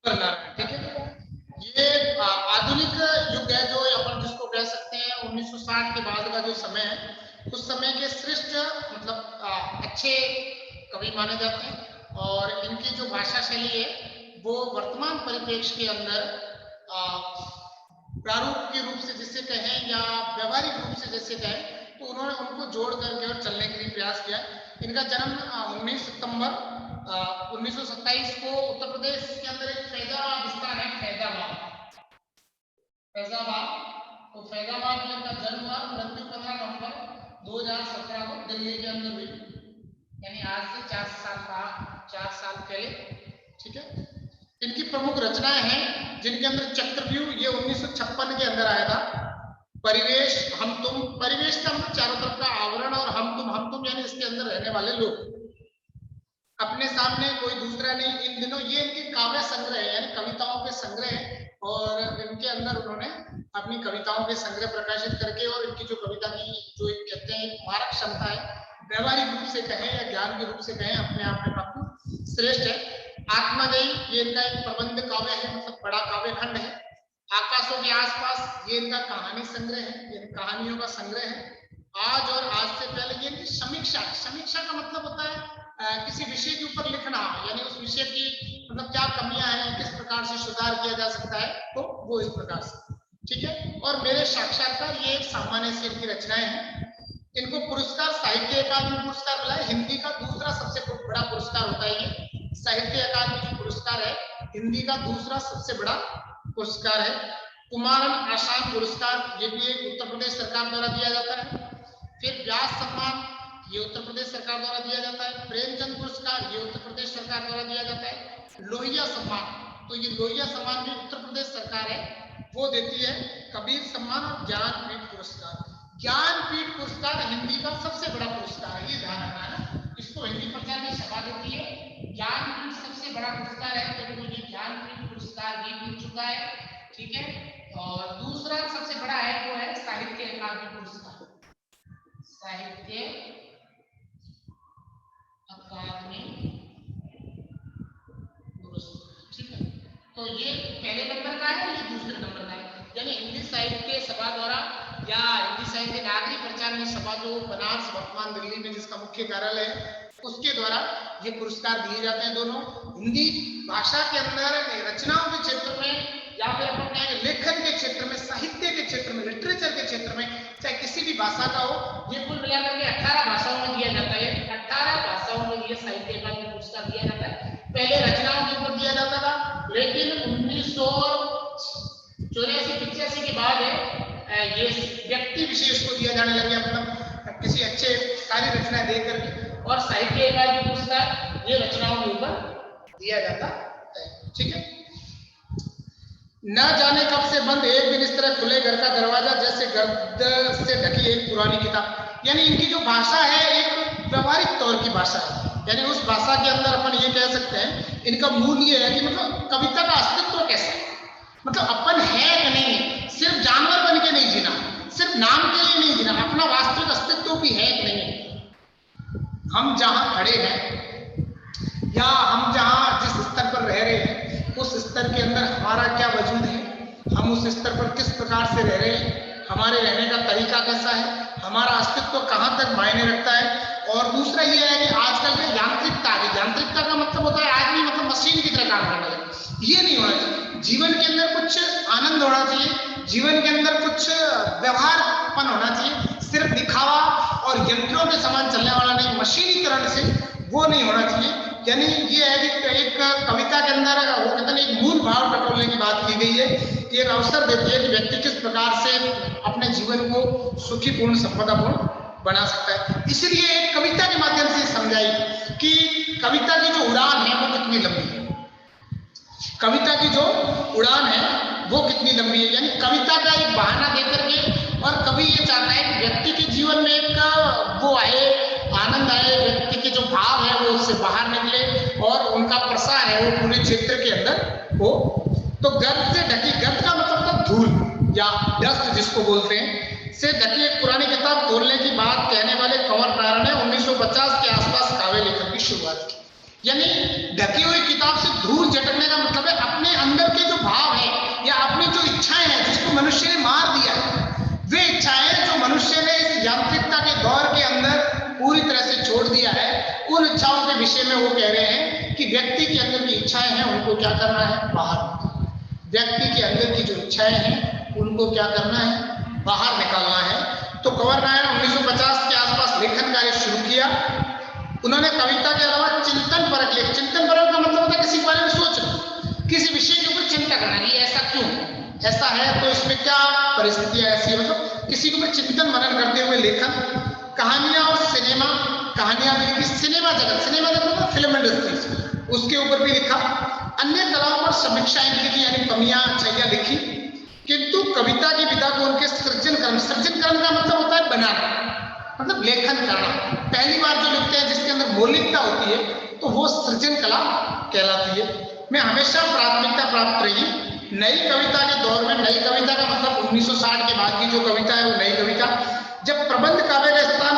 ठीक है। ये आधुनिक युग है जो अपन जिसको कह सकते हैं 1960 के बाद का जो समय है, उस समय के श्रेष्ठ मतलब अच्छे कवि माने जाते हैं और इनकी जो भाषा शैली है वो वर्तमान परिप्रेक्ष्य के अंदर प्रारूप के रूप से जिसे कहें या व्यवहारिक रूप से जैसे कहें तो उन्होंने उनको जोड़ करके और चलने के लिए प्रयास किया। इनका जन्म 19 सितंबर 1927 को उत्तर प्रदेश के अंदर एक फैजाबाद स्थान है, फैजाबाद तो फैजाबाद में इनका जन्म हुआ। मृत्यु 15 नवंबर 2017 को दिल्ली के अंदर हुई, यानी आज से 4 साल पहले। ठीक है। इनकी प्रमुख रचनाएं हैं जिनके अंदर चक्रव्यूह ये 1956 के अंदर आया था। परिवेश, हम तुम, परिवेश का मतलब चारों तरफ का आवरण और हम तुम यानी इसके अंदर रहने वाले लोग, अपने सामने कोई दूसरा नहीं। इन दिनों ये इनके काव्य संग्रह है यानी कविताओं के संग्रह है और इनके अंदर उन्होंने अपनी कविताओं के संग्रह प्रकाशित करके और इनकी जो कविता की जो कहते हैं मारक क्षमता है, व्यवहारिक रूप से कहें या ज्ञान के रूप से कहें, अपने आप में काफी श्रेष्ठ है। आत्मजयी ये इनका एक प्रबंध काव्य है, मतलब बड़ा काव्य खंड है। आकाशों के आसपास ये इनका कहानी संग्रह है, ये कहानियों का संग्रह है। आज और आज से पहले ये इनकी समीक्षा का मतलब होता है किसी विषय के ऊपर लिखना, यानी उस विषय की मतलब क्या कमियां हैं, किस प्रकार से सुधार किया जा सकता है, तो वो इस प्रकार से। ठीक है। और मेरे साक्षात्कार ये एक सामान्य से इनकी रचनाएं हैं। इनको पुरस्कार साहित्य अकादमी पुरस्कार मिला है। हिंदी का दूसरा सबसे बड़ा पुरस्कार होता है ये साहित्य अकादमी पुरस्कार है, हिंदी का दूसरा सबसे बड़ा पुरस्कार है। कुमारन आसान पुरस्कार ये भी एक उत्तर प्रदेश सरकार द्वारा दिया जाता है। फिर व्यास सम्मान ये उत्तर प्रदेश सरकार द्वारा दिया जाता है। प्रेमचंद पुरस्कार ये उत्तर प्रदेश सरकार द्वारा दिया जाता है। लोहिया सम्मान, तो ये लोहिया सम्मान भी उत्तर प्रदेश सरकार है वो देती है। कबीर सम्मान और ज्ञानपीठ पुरस्कार, ज्ञानपीठ पुरस्कार हिंदी का सबसे बड़ा पुरस्कार है, ये ध्यान रखना है ना। इसको हिंदी प्रचार में सभा देती है। ज्ञानपीठ सबसे बड़ा पुरस्कार है क्योंकि मुझे ज्ञानपीठ पुरस्कार भी मिल चुका है। ठीक है। और दूसरा सबसे बड़ा है वो है साहित्य अकादमी पुरस्कार, साहित्य अकादमी पुरस्कार। ठीक है। तो ये पहले नंबर का है, ये दूसरे नंबर का है। यानी हिंदी साहित्य सभा द्वारा या हिंदी साहित्य नागरिक प्रचार सभा जो बनारस वर्तमान दिल्ली में जिसका मुख्य कार्यालय है उसके द्वारा ये पुरस्कार दिए जाते हैं। दोनों हिंदी भाषा के अंदर रचनाओं के क्षेत्र में या फिर अपन कहेंगे लेखन के क्षेत्र में, साहित्य के क्षेत्र में, लिटरेचर के क्षेत्र में, चाहे किसी भी भाषा का हो, ये कुल मिलाकर के 18 भाषाओं में दिया जाता है। 18 भाषाओं में ये साहित्य अकादमी पुरस्कार दिया जाता है। पहले रचनाओं के ऊपर दिया जाता था, लेकिन 1984-85 के बाद ये व्यक्ति विशेष को दिया जाने लगे, मतलब किसी अच्छे कार्य रचना दे करके, और साहित्य अकादमी पुरस्कार ये रचनाओं के ऊपर दिया जाता है। ठीक है। न जाने कब से बंद एक दिन इस तरह खुले घर का दरवाजा जैसे गर्द से ढकी एक पुरानी किताब, यानी इनकी जो भाषा है एक व्यवहारिक तौर की भाषा है, यानी उस भाषा के अंदर अपन ये कह सकते हैं इनका मूल ये है कि मतलब कविता का अस्तित्व कैसा है, मतलब अपन है कि नहीं, सिर्फ जानवर बन के नहीं जीना, सिर्फ नाम के लिए नहीं जीना, अपना वास्तविक अस्तित्व भी है कि नहीं। हम जहां खड़े हैं या हम जहां जिस स्तर पर रह रहे हैं उस स्तर के अंदर हमारा क्या वजूद है, हम उस स्तर पर किस प्रकार से रह रहे हैं, हमारे रहने का तरीका कैसा है, हमारा अस्तित्व कहां तक मायने रखता है। और दूसरा ये है कि आजकल के यांत्रिकता का मतलब होता है आदमी मतलब मशीन की तरह काम करने लगे, ये नहीं होना चाहिए। जीवन के अंदर कुछ आनंद होना चाहिए, जीवन के अंदर कुछ व्यवहारपन होना चाहिए, सिर्फ दिखावा और यंत्रों के समान चलने वाला नहीं, मशीनीकरण से वो नहीं होना चाहिए। यानी ये है कि एक कविता के अंदर वो कहते हैं एक मूल भाव टटोलने की बात की गई है कि एक अवसर देती है कि व्यक्ति किस प्रकार से अपने जीवन को सुखीपूर्ण संपदापूर्ण बना सकता है। इसलिए एक कविता के माध्यम से समझाई कि कविता की जो उड़ान है वो कितनी लंबी है, कविता की जो उड़ान है वो कितनी लंबी है। यानी कविता का एक बहाना देकर के और कवि ये चाहता है कि व्यक्ति के जीवन में एक वो आए, आनंद आए, व्यक्ति के जो भाव है वो उससे बाहर निकले और उनका प्रसार है वो पूरे क्षेत्र के अंदर हो। तो गर्द से ढकी, गर्द का मतलब था धूल या डस्ट जिसको बोलते हैं, से ढकी एक पुरानी किताब खोलने की बात कहने वाले कंवर नायर ने 1950 के आसपास काव्य लेखन की शुरुआत की। यानी ढकी हुई किताब से धूल झटकने का मतलब है अपने अंदर के जो भाव है या अपनी जो इच्छाएं हैं जिसको मनुष्य ने मार दिया है, वे इच्छाएं जो मनुष्य ने इस यांत्रिकता के दौर के अंदर पूरी तरह से छोड़ दिया है, उन इच्छाओं के विषय में वो कह रहे हैं कि व्यक्ति के अंदर की इच्छाएं हैं उनको क्या करना है, बाहर। व्यक्ति के अंदर की जो इच्छाएं हैं उनको क्या करना है, बाहर निकालना है। तो कंवर नारायण 1950 के आसपास लेखन कार्य शुरू किया। उन्होंने कविता के अलावा चिंतन परक लिखा। चिंतन परक का मतलब होता है किसी के बारे में सोचना, किसी विषय के ऊपर चिंता करना, ये ऐसा क्यों, ऐसा है तो इसमें क्या परिस्थितियां ऐसी है, मतलब किसी के ऊपर चिंतन मनन करते हुए लेखन। कहानियां और सिनेमा, कहानियां भी लिखी। सिनेमा जगत मतलब फिल्म इंडस्ट्री, उसके ऊपर भी लिखा। अन्य कलाओं पर समीक्षाएं लिखी, यानी कमियां अच्छाइयां लिखी। किंतु कविता की विधा को उनके सृजन कर्म का मतलब होता है बनाना, मतलब लेखन करना। पहली बार जो लिखते हैं जिसके अंदर मौलिकता होती है तो वो सृजन कला कहलाती है। मैं हमेशा प्राथमिकता प्राप्त रही नई कविता के दौर में। नई कविता का मतलब 1960 के बाद की जो कविता है वो नई कविता। जब प्रबंध काव्य का स्थान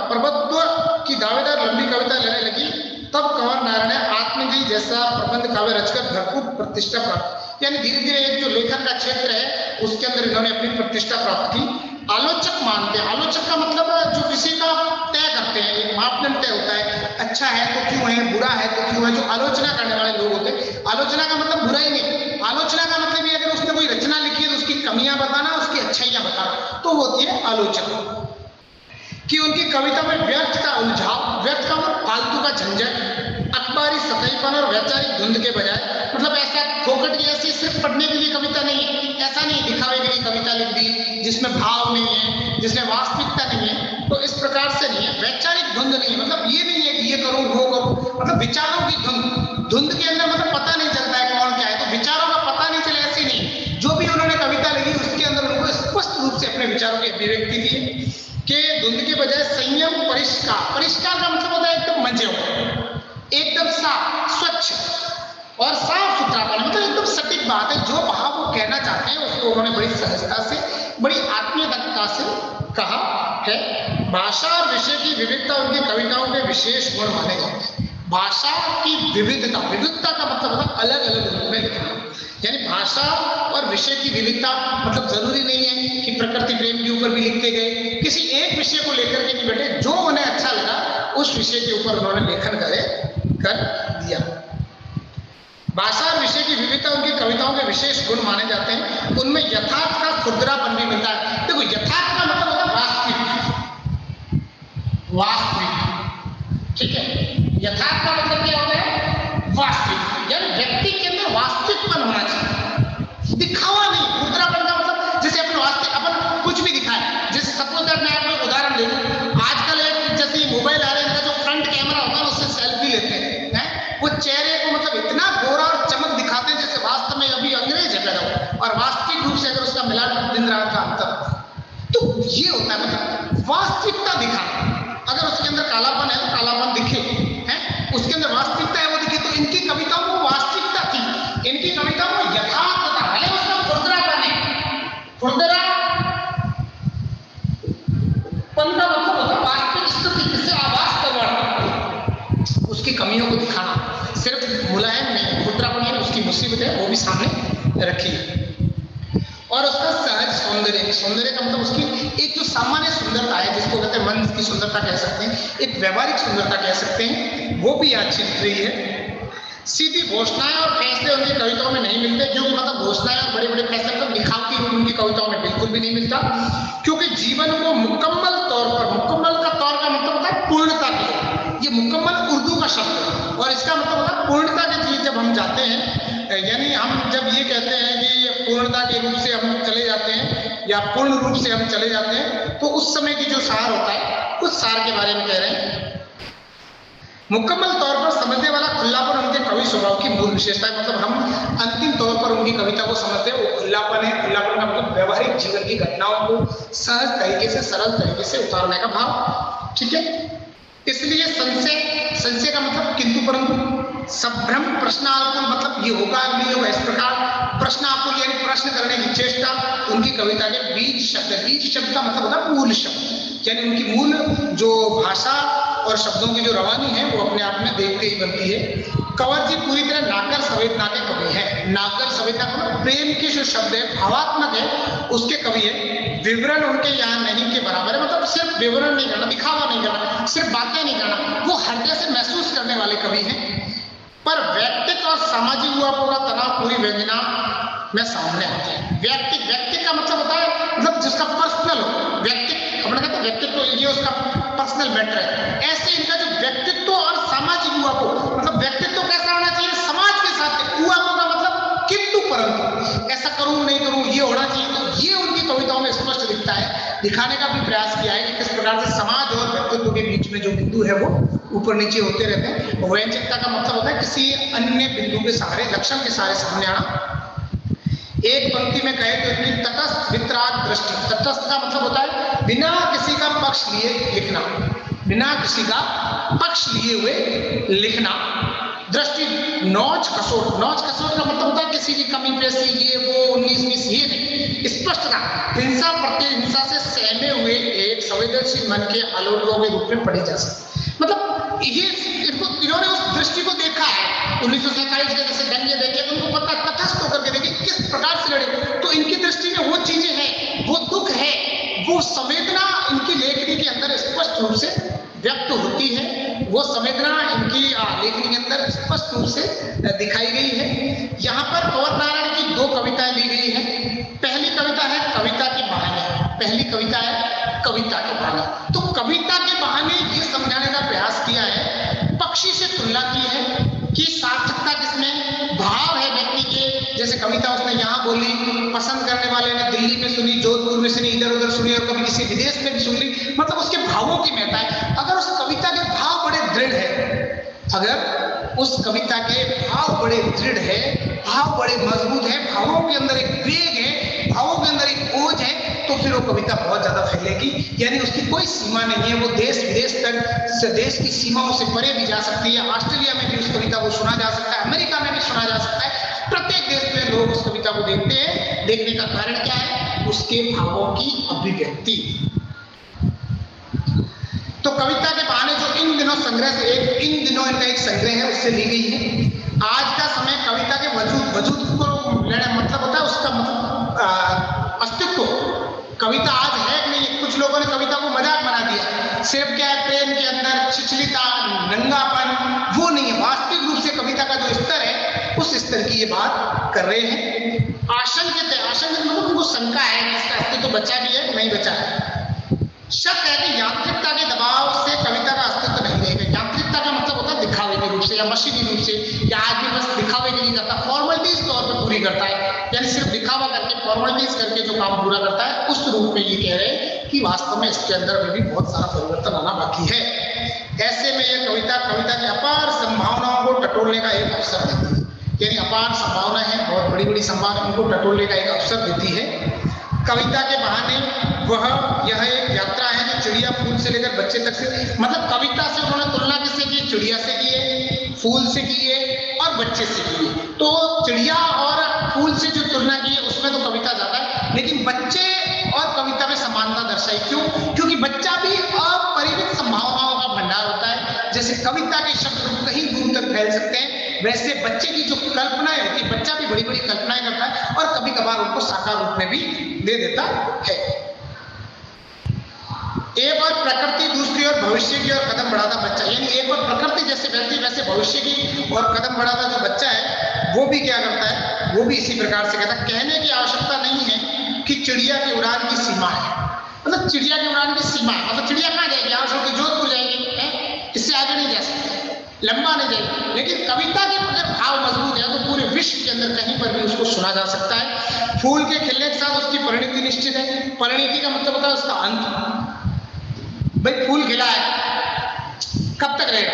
प्रबंधत्व की दावेदार लंबी कविता लेने लगी, तब कंवर नारायण ने आत्मजी जैसा प्रबंध काव्य रचकर भरपूर प्रतिष्ठा प्राप्त, यानी धीरे धीरे एक जो लेखन का क्षेत्र है उसके अंदर इन्होंने अपनी प्रतिष्ठा प्राप्त की। आलोचक मानते हैं, आलोचक का मतलब जो विषय का तय करते हैं, एक मापदंड तय होता है, अच्छा है तो क्यों है, बुरा है तो क्यों है। जो आलोचना करने वाले लोग होते हैं, आलोचना का मतलब बुरा ही नहीं, आलोचना का मतलब ये अगर उसने कोई रचना लिखी है तो उसकी कमियां बताना, उसकी अच्छाइयां बताना, तो वो होती है आलोचक। कि उनकी कविता में व्यर्थ का उलझाव, व्यर्थ का मतलब फालतू का झंझट, अखबारी सतहीपन और वैचारिक धुंध के बजाय, मतलब ऐसा फोकट की ऐसी सिर्फ पढ़ने के लिए कविता नहीं है, ऐसा नहीं दिखावे के लिए कविता लिख दी जिसमें भाव नहीं है, जिसमें वास्तविकता नहीं है, तो इस प्रकार से नहीं है। वैचारिक धुंध नहीं, मतलब ये नहीं है कि ये करूं वो करूं, मतलब विचारों की धुंध। धुंध के अंदर मतलब पता नहीं चलता है कौन क्या है, तो विचारों का पता नहीं चले ऐसी नहीं। जो भी उन्होंने कविता लिखी उसके अंदर उनको स्पष्ट रूप से अपने विचारों की अभिव्यक्ति दी कि धुंध के बजाय संयम, परिष्कार। परिष्कार का मतलब होता है एकदम मंजे हो, एकदम साफ स्वच्छ और साफ सुथरा, मतलब एकदम सटीक बात है। जो भाव वो कहना चाहते हैं उसको उन्होंने बड़ी सहजता से, बड़ी आत्मीयता से कहा है। भाषा और विषय की विविधता उनकी कविताओं के विशेष गुण माने जाते हैं। भाषा की विविधता, विविधता का मतलब होता है अलग अलग रूप में लिखना, यानी भाषा और विषय की विविधता मतलब जरूरी नहीं है कि प्रकृति प्रेम के ऊपर भी लिखते गए, किसी एक विषय को लेकर के नहीं बैठे, जो उन्हें अच्छा लगा उस विषय के ऊपर उन्होंने लेखन कर दिया। भाषा और विषय की विविधता उनकी कविताओं के विशेष गुण माने जाते हैं। उनमें यथार्थ का खुरदरापन भी मिलता है। देखो यथार्थ का मतलब होता है वास्तविक, वास्तविक, ठीक है। यथार्थ का मतलब क्या होता है, वास्तविक, यानी व्यक्ति के अंदर वास्तविकपन होना चाहिए, दिखावा नहीं। खुरदरापन का मतलब जैसे अपन वास्तविक, अपन कुछ भी दिखाए, जैसे सपोज दैट मैं आपको उदाहरण दे दूं, आजकल एक जैसे मोबाइल आ रहे हैं, इनका जो फ्रंट कैमरा होता है उससे सेल्फी लेते हैं, वो चेहरे को मतलब इतना गोरा और चमक दिखाते हैं जैसे वास्तव में अभी अंग्रेज है पैदा हुआ, और वास्तविक रूप से अगर उसका मिलान दिन रात का अंतर, तो ये होता है मतलब वास्तविकता दिखाना। अगर उसके अंदर कालापन है तो कालापन दिखे, है उसके अंदर वास्तविकता है वो दिखे। तो इनकी कविताओं में वास्तविकता थी, इनकी कविताओं में यथार्थ था, भले उसका खुरदरापन है। खुरदरा पन का मतलब होता है वास्तविक स्थिति, जिससे आवाज का वर्णन, उसकी कमियों को दिखाना, सिर्फ मुलायम नहीं, खुरदरापन है उसकी मुसीबत है वो भी सामने रखी है। और उसका सहज सौंदर्य, सौंदर्य का मतलब उसकी एक जो सामान्य सुंदरता है, जिसको कहते हैं मन की सुंदरता कह सकते हैं, एक व्यवहारिक सुंदरता कह सकते हैं, वो भी आज छिप रही है। सीधी घोषणाएं और फैसले उनकी कविताओं में नहीं मिलते, क्योंकि मतलब घोषणाएं और बड़े बड़े फैसले मतलब दिखावटी रूप उनकी कविताओं में बिल्कुल भी नहीं मिलता, क्योंकि जीवन को मुकम्मल तौर पर, मुकम्मल का तौर का मतलब होता है पूर्णता की, ये मुकम्मल उर्दू का शब्द है और इसका मतलब होता है पूर्णता की चीज जब हम जाते हैं, यानी हम जब ये कहते हैं कि पूर्णता के रूप से हम चले जाते हैं या पूर्ण रूप से हम चले जाते हैं, तो उस समय की जो सार होता है उस सार के बारे में कह रहे हैं। मुकम्मल तौर पर समझने वाला खुलापन उनके कवि स्वभाव की मूल विशेषता है, मतलब हम अंतिम तौर पर उनकी कविता को समझते हैं वो खुलापन है। खुलापन का मतलब व्यवहारिक जीवन की घटनाओं को सहज तरीके से, सरल तरीके से उतारने का भाव, ठीक है। इसलिए संशय, संशय का मतलब किंतु परंतु, संभ्रम, प्रश्नाकुल मतलब ये होगा नहीं होगा, इस प्रकार प्रश्नाकुल यानी प्रश्न करने की चेष्टा उनकी कविता के बीज शब्द, बीज शब्द का मतलब होता है मूल शब्द, यानी उनकी मूल जो भाषा और शब्दों की जो रवानी है वो अपने आप में देखते ही बनती है। कंवर जी पूरी तरह नाकर संवेदना के कवि हैं। नाकर संवेदना का प्रेम के जो शब्द है, भावात्मक है, उसके कवि है। विवरण उनके यहाँ नहीं के बराबर है, मतलब सिर्फ विवरण नहीं करना, दिखावा नहीं करना, सिर्फ बातें नहीं करना, वो हृदय से महसूस करने वाले कवि हैं। पर व्यक्तित्व और सामाजिक युवाओं का तनाव पूरी व्यंजना में सामने आता है। व्यक्ति का मतलब होता है, मतलब जिसका पर्सनल हो, व्यक्ति अपने कहते हैं व्यक्तित्व ये उसका पर्सनल मैटर है। ऐसे इनका जो व्यक्तित्व और सामाजिक युवा को, मतलब व्यक्तित्व कैसा होना चाहिए समाज के साथ, युवा का मतलब किंतु परंतु ऐसा करूं नहीं करूं ये होना चाहिए। तो ये उनकी कविताओं में स्पष्ट दिखता है। दिखाने का भी प्रयास किया है कि किस प्रकार से समाज और व्यक्तित्व के बीच में जो बिंदु है वो ऊपर नीचे होते रहते हैं। व्यंजकता का मतलब होता है किसी अन्य बिंदु के सहारे, लक्षण के सहारे सामने आना। एक पंक्ति में कहे तो इतनी तटस्थ वितराग दृष्टि। तटस्थ का मतलब होता है बिना किसी का पक्ष लिए लिखना, बिना किसी का पक्ष लिए हुए लिखना। दृष्टि नौच कसोट, नौच कसोट का मतलब होता है किसी की कमी पेशी ये वो 19-20 ये नहीं, स्पष्टता, हिंसा प्रति हिंसा से सहमे हुए एक संवेदनशील मन के आलोकों के रूप में पढ़ी जा सकती। मतलब ये इन्होंने उस दृष्टि को देखा है 1947 के जैसे दंगे देखे तो उनको पता, तटस्थ होकर के देखे किस प्रकार से लड़े। तो इनकी दृष्टि में वो चीजें हैं, वो दुख है, वो संवेदना इनकी लेखनी के अंदर स्पष्ट रूप से व्यक्त होती है। वो संवेदना इनकी लेखनी के अंदर स्पष्ट रूप से दिखाई गई है। यहाँ पर कंवर नारायण की दो कविताएं ली गई हैं। पहली कविता है कविता के बहाने, पहली कविता है कविता के बहाने। तो कविता के बहाने ये समझाने का प्रयास किया है, पक्षी से तुलना की है कि सार्थकता किसमें, भाव है व्यक्ति के। जैसे कविता उसने यहाँ बोली, पसंद करने वाले ने दिल्ली में सुनी, जोधपुर में सुनी, इधर उधर सुनी और कभी किसी विदेश में भी सुन ली, मतलब उसके भावों की महत्ता है। अगर उस कविता के भाव बड़े दृढ़ है, अगर उस कविता के भाव बड़े दृढ़ है, भाव बड़े मजबूत है, भावों के अंदर एक वेग है, भावों के अंदर एक ओज है, तो फिर वो कविता बहुत ज्यादा फैलेगी। यानी उसकी कोई सीमा नहीं है, वो देश विदेश तक, देश की सीमाओं से परे भी जा सकती है। ऑस्ट्रेलिया में भी उस कविता को सुना जा सकता है, अमेरिका में भी सुना जा सकता है। प्रत्येक देश में लोग उस कविता को देखते हैं। देखने का कारण क्या है, उसके भावों की अभिव्यक्ति। तो कविता के बहाने जो इन दिनों संग्रह से इन दिनों इनका एक संग्रह है, उससे ली गई है। आज का समय कविता के वजूद को लेना मतलब होता है उसका मतलब अस्तित्व। कविता आज है कि नहीं, कुछ लोगों ने कविता को मजाक बना दिया, सिर्फ क्या है प्रेम के अंदर छिछलिता, नंगापन, वो नहीं है। वास्तविक रूप से कविता का जो स्तर है उस स्तर की ये बात कर रहे हैं। आशंकित मतलब उनको शंका है कि इसका अस्तित्व बचा भी है नहीं बचा है। शक है कि यांत्रिकता के दबाव से कविता का अस्तित्व नहीं रहेगा। यांत्रिकता का मतलब होता है दिखावे के रूप से या मशीनी रूप से, या आदमी बस दिखावे के लिए करता, फॉर्मेलिटीज तौर पे पूरी करता है, यानी सिर्फ दिखावा करके फॉर्मेलिटीज करके जो काम पूरा करता है, उस रूप में ये कह रहे हैं कि वास्तव में इसके अंदर भी बहुत सारा परिवर्तन आना बाकी है। ऐसे में यह कविता की अपार संभावनाओं को टटोलने का एक अवसर देती है। यानी अपार संभावना है, बहुत बड़ी बड़ी संभावना, उनको टटोलने का एक अवसर देती है। कविता के बहाने यह एक यात्रा है जो चिड़िया फूल से लेकर बच्चे तक से, मतलब कविता से उन्होंने तुलना किससे की, चिड़िया से की है, फूल से की है और बच्चे से की है। तो चिड़िया और फूल से जो तुलना की है उसमें तो कविता ज्यादा है, लेकिन बच्चे और कविता में समानता दर्शाई। क्यों? क्योंकि बच्चा भी अपरिमित संभावनाओं का भंडार होता है। जैसे कविता के शब्द कहीं दूर तक फैल सकते हैं, वैसे बच्चे की जो कल्पनाएं होती है, बच्चा भी बड़ी बड़ी कल्पनाएं करता है और कभी कभार उनको साकार रूप में भी दे देता है। एक और प्रकृति, दूसरी ओर भविष्य की ओर कदम बढ़ाता बच्चा। यानी एक और प्रकृति जैसे व्यक्ति, वैसे भविष्य की और कदम बढ़ाता जो बच्चा है वो भी क्या करता है, वो भी इसी प्रकार से कहता है। कहने की आवश्यकता नहीं है कि चिड़िया की उड़ान की सीमा है, मतलब चिड़िया की उड़ान की सीमा है, मतलब चिड़िया कहाँ जाएगी, आवश्यक जोधपुर जाएगी, इससे आगे नहीं जा सकती, लंबा नहीं जाएगी। लेकिन कविता के अगर भाव मजबूत है तो पूरे विश्व के अंदर कहीं पर भी उसको सुना जा सकता है। फूल के खिलने के साथ उसकी परिणति निश्चित है। परिणति का मतलब होता है उसका अंत। भाई फूल खिला है, कब तक रहेगा?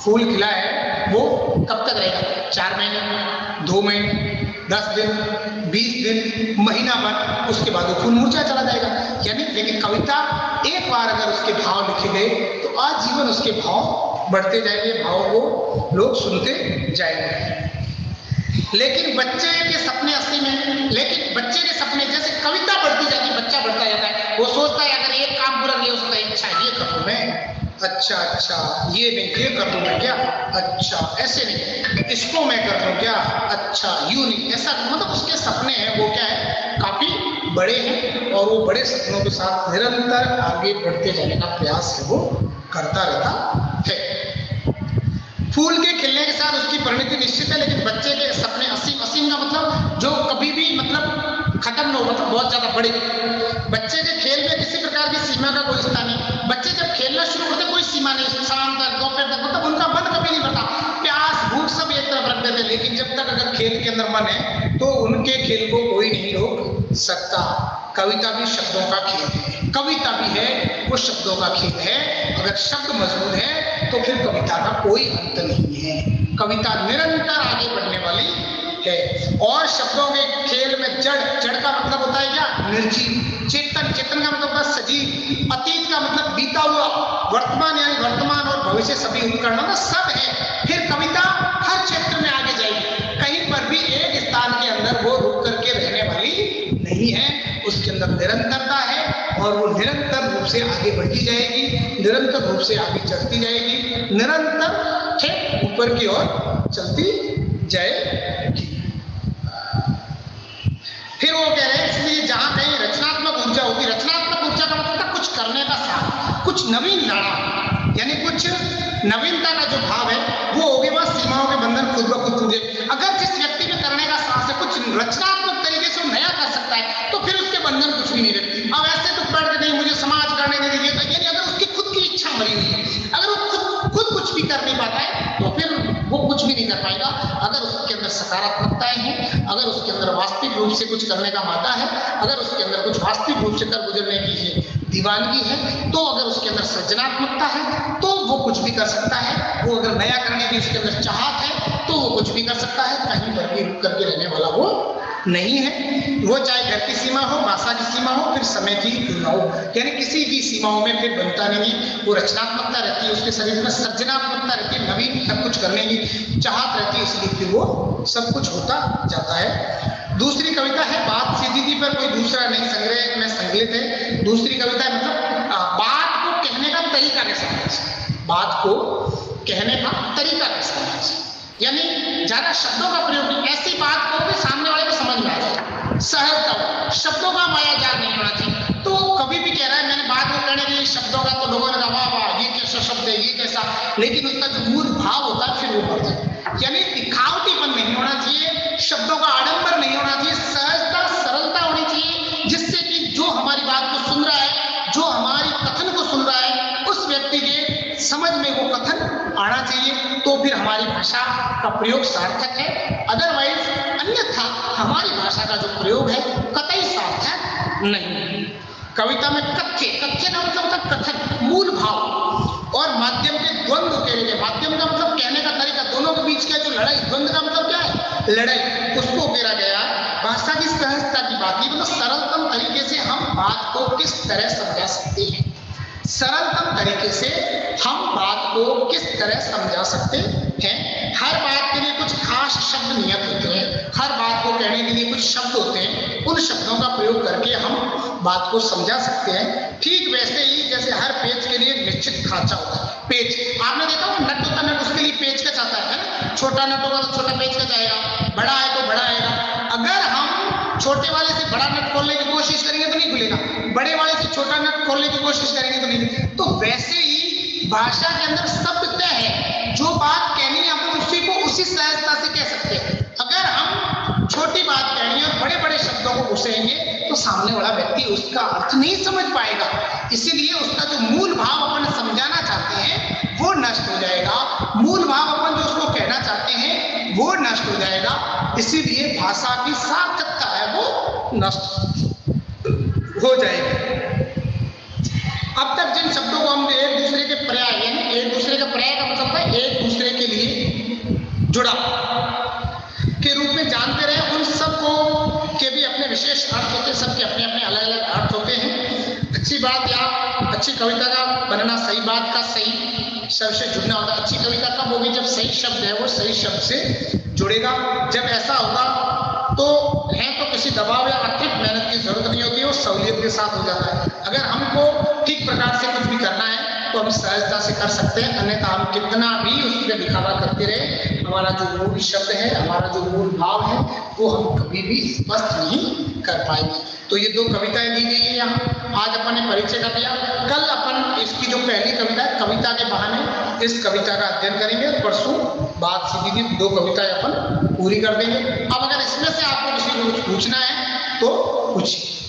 फूल खिला है वो कब तक रहेगा? 4 महीने, 2 महीने, 10 दिन, 20 दिन, महीना भर, उसके बाद वो फूल मुरझा चला जाएगा। यानी लेकिन कविता एक बार अगर उसके भाव लिखे गए तो आजीवन उसके भाव बढ़ते जाएंगे, भावों को लोग सुनते जाएंगे। लेकिन बच्चे के सपने असली में, लेकिन बच्चे के सपने जैसे कविता बढ़ती जाती है, बच्चा बढ़ता जाता है, वो सोचता है अगर एक काम पूरा किया उसका इच्छा ये करूं मैं, अच्छा अच्छा, ये नहीं, ये कर दूं मैं क्या, अच्छा ऐसे नहीं, इसको मैं कर दूं क्या, अच्छा यूं नहीं, ऐसा मतलब उसके सपने हैं वो क्या है, काफी बड़े हैं और वो बड़े सपनों के साथ निरंतर आगे बढ़ते जाने का प्रयास है वो करता रहता है। फूल के खिलने के साथ उसकी परिणति निश्चित है, लेकिन बच्चे के सपने असीम, असीम का मतलब जो कभी भी मतलब खत्म न हो, मतलब बहुत ज्यादा बड़े। बच्चे के खेल में किसी प्रकार की सीमा का कोई स्थान नहीं। बच्चे जब खेलना शुरू करते कोई सीमा नहीं, शाम तक दोपहर तक, मतलब उनका मन कभी नहीं भरता, प्यास भूख सब एक तरफ रख देते, लेकिन जब तक अगर खेल के अंदर मन है तो उनके खेल को कोई नहीं रोक सकता। कविता भी शब्दों का खेल है, कविता भी है वो शब्दों का खेल है। अगर शब्द मजबूत है तो फिर कविता का कोई अंत नहीं है। कविता निरंतर आगे बढ़ने वाली है। और शब्दों के खेल में जड़, जड़ का मतलब होता है क्या, निर्जीव। चेतन, चेतन का मतलब होता है सजीव। अतीत का मतलब बीता हुआ, वर्तमान यानी वर्तमान और भविष्य सभी उपकरणों का सब है। फिर कविता हर क्षेत्र में आगे जाएगी, कहीं पर भी एक स्थान के अंदर वो रुक करके रहने वाली नहीं है। उसके अंदर निरंतरता है और वो निरंतर रूप से आगे बढ़ती जाएगी, निरंतर रूप से आगे चलती जाएगी, निरंतर ठीक ऊपर की ओर चलती जाएगी। फिर वो कह रहे हैं इसलिए जहां कहीं रचनात्मक ऊर्जा होगी, रचनात्मक ऊर्जा का मतलब था कुछ करने का साथ, कुछ नवीन लाना, यानी कुछ नवीनता का जो भाव है वो होगी, वह सीमाओं के बंधन खुद ब खुद टूटे। अगर जिस व्यक्ति में करने का साहस है, कुछ रचनात्मक तरीके से नया कर सकता है, तो फिर उसके बंधन कुछ भी नहीं रहते। अब ऐसे तो पढ़ के नहीं मुझे समाज करने नहीं दीजिए, तो यानी अगर उसकी खुद की इच्छा मरी हुई है, अगर वो खुद कुछ भी कर नहीं पाता है तो फिर वो कुछ भी नहीं कर पाएगा। अगर उसके अंदर सकारात्मकताएं हैं, अगर उसके अंदर वास्तविक रूप से कुछ करने का मादा है, अगर उसके अंदर कुछ वास्तविक रूप से कर गुजरने की दीवानगी है, तो अगर उसके अंदर सृजनात्मकता है तो वो कुछ भी कर सकता है। वो अगर नया करने की उसके अंदर चाहत है तो वो कुछ भी कर सकता है। कहीं पर भी रुक करके रहने वाला वो नहीं है। वो चाहे घर की सीमा हो, भाषा की सीमा हो, फिर समय की सीमा हो, यानी किसी भी सीमाओं में फिर बनता नहीं है। वो रचनात्मकता रहती है उसके शरीर में, सृजनात्मकता रहती है, नवीन सब कुछ करने की चाहत रहती है, इसलिए फिर वो सब कुछ होता जाता है। दूसरी कविता है बात सीधी थी पर कोई दूसरा नहीं, संग्रह में संकलित है। दूसरी कविता है मतलब बात को कहने का तरीका कैसा है, बात को कहने का तरीका कैसा है, यानी ज्यादा शब्दों का प्रयोग नहीं, ऐसी बात को भी सामने वाले को समझ में आ जाए, सहजता, शब्दों का मायाजाल नहीं होना चाहिए। तो कभी भी कह रहा है मैंने बात को कहने के लिए शब्दों का, तो लोगों ने कहा वाह वाह ये कैसा शब्द है, ये कैसा, लेकिन उसका जो मूल भाव होता है फिर वो बढ़ जाए। यानी दिखावटीपन नहीं होना चाहिए, शब्दों का आडंबर नहीं होना चाहिए, सहजता सरलता होनी चाहिए, जिससे कि जो हमारी बात को सुन रहा है, जो हमारी कथन को सुन रहा है, उस व्यक्ति के समझ में वो कथन आना चाहिए, तो फिर हमारी भाषा का प्रयोग सार्थक है। अदरवाइज अन्यथा हमारी भाषा का जो प्रयोग है कतई सार्थक नहीं। कविता में कथ्य, कथ्य का मतलब होता है कथन, मूल भाव और माध्यम के द्वंद्व के लिए, माध्यम का मतलब कहने का तरीका, दोनों के बीच का जो लड़ाई, द्वंद्व का मतलब क्या है, लड़ाई, उसको घेरा गया। भाषा की सहजता की बात, मतलब सरलतम तरीके से हम बात को किस तरह समझा सकते हैं, सरलतम तरीके से हम बात को किस तरह समझा सकते हैं। हर बात के लिए कुछ खास शब्द नियत होते हैं, हर बात को कहने के लिए कुछ शब्द होते हैं, उन शब्दों का प्रयोग करके हम बात को समझा सकते हैं। ठीक वैसे ही जैसे हर पेज के लिए निश्चित खांचा होता है, पेज आपने देखा वो नट होता है, नट उसके लिए पेज का चाहता है ना, छोटा नट होगा तो छोटा पेज का जाएगा, बड़ा है तो बड़ा आएगा। अगर हम छोटे वाले से बड़ा नट खोलने की कोशिश करेंगे तो नहीं खुलेगा, बड़े वाले से छोटा नट खोलने की कोशिश करेंगे तो नहीं। तो वैसे ही भाषा के अंदर शब्द तय है, जो बात कहनी है हम उसी को उसी सहजता से कह सकते हैं। अगर हम छोटी बात कहनी है और बड़े बड़े शब्दों को घुसेंगे तो सामने वाला व्यक्ति उसका अर्थ नहीं समझ पाएगा, इसीलिए उसका जो मूल भाव अपन समझाना चाहते हैं वो नष्ट हो जाएगा, मूल भाव अपन जो उसको कहना चाहते हैं वो नष्ट हो जाएगा, इसीलिए भाषा की सार्थकता है वो नष्ट हो जाएगी। अब तक जिन शब्दों को हम एक दूसरे के पर्याय, यानी एक दूसरे का पर्याय का मतलब है एक दूसरे के लिए जुड़ा के रूप में जानते रहे, उन सब को के भी अपने विशेष अर्थ होते हैं, सबके अपने अपने अलग अलग अर्थ होते हैं। अच्छी बात या अच्छी कविता का बनना सही बात का सही शब्द से जुड़ना होगा। अच्छी कविता कब होगी, जब सही शब्द है वो सही शब्द से जुड़ेगा। जब ऐसा होगा तो है तो किसी दबाव या अतिरिक्त मेहनत की जरूरत नहीं होती, वो सहूलियत के साथ हो जाता है। अगर हमको ठीक प्रकार से कुछ भी करना है तो हम सहजता से कर सकते हैं, अन्यथा हम कितना भी उस पर दिखावा करते रहे, हमारा जो मूल शब्द है, हमारा जो मूल भाव है, वो हम कभी भी स्पष्ट नहीं कर पाएंगे। तो ये दो कविताएं दी गई है यहाँ, आज अपन ने परिचय का दिया। कल अपन इसकी जो पहली कविता है, कविता के बहाने इस कविता का अध्ययन करेंगे, परसों बाद सीधी दो कविताएं अपन पूरी कर देंगे। अब अगर इसमें से आपको किसी को कुछ पूछना है तो पूछिए।